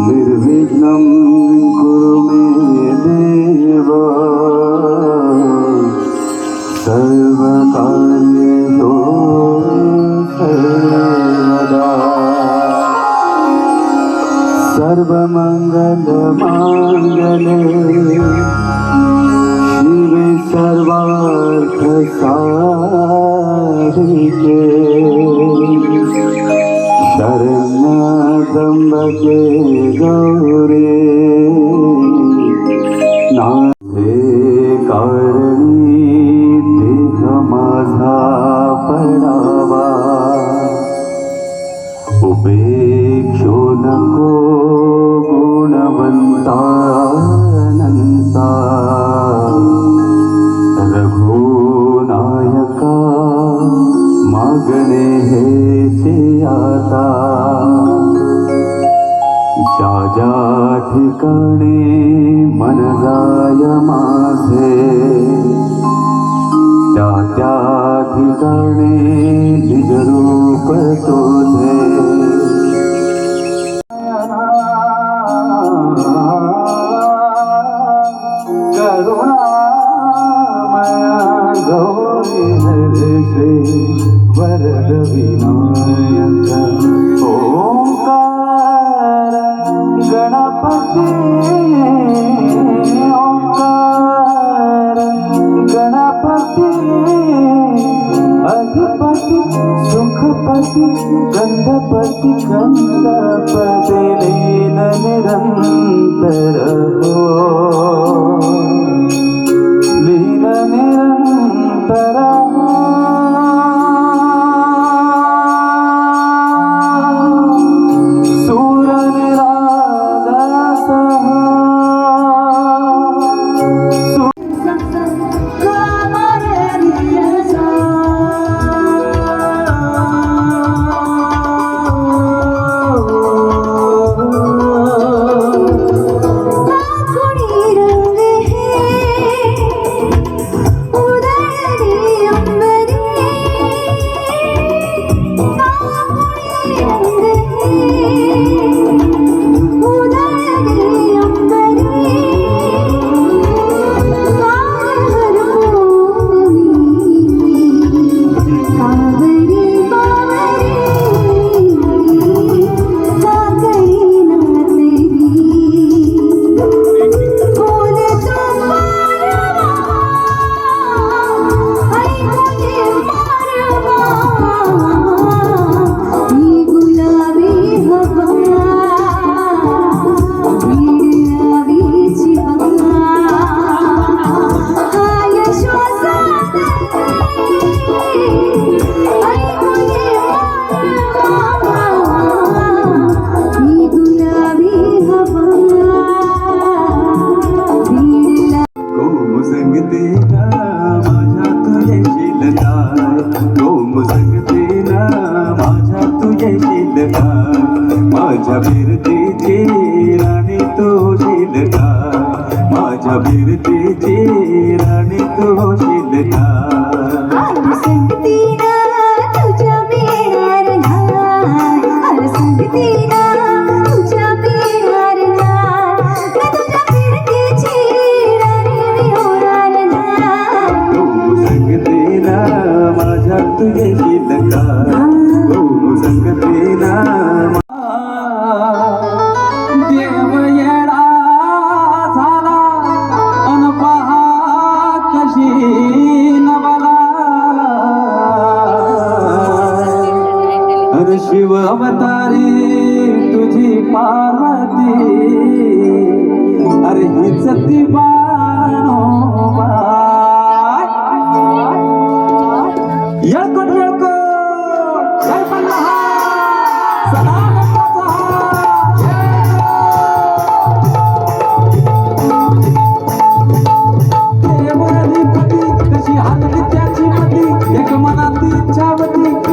निर्विघ्नं कुरु मे देव सर्वकार्येषु सर्वदा सर्वमङ्गलमाङ्गल्ये शिवे सर्वार्थसाधिके शरण्यत्र्यम्बके गौरी नाथे कारणी देह माझा पडावा उपेक्षो नको गुणवंता अनंता रघुनायका मागणे हेचे आता ज्या ज्या ठिकाणी मन जाय माझे त्या त्या ठिकाणी निज रूप तुझे करुणामया गौरी हरषे वरद विनायक ओंकार गणपती ओंकार गणपती अधिपति सुखपति गंधपति गंधपति लीन निरंतर हो लीन निरंतर सूर निरागस माझ्या फिरतीची राणी तो शिलका माझ्या फिरतीची राणी तो शिलका माझ्या तुझे शिलका संगतीला देव येडा झाला अन पहा कशी नवला अरे शिव अवतारी तुझी पार्वती अरे हीच ती बाणोबा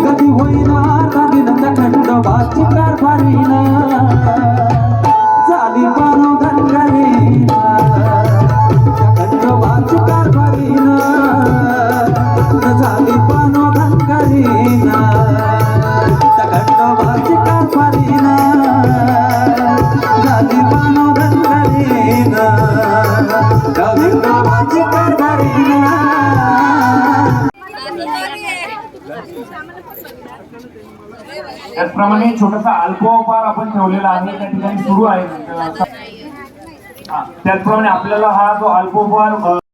कधी होईना खंड वाची कारभारीना झाली पानो गंगारीना त्याचप्रमाणे छोटासा अल्पोपहार आपण ठेवलेला आहे त्या ठिकाणी सुरू आहे. त्याचप्रमाणे आपल्याला हा जो अल्पोपहार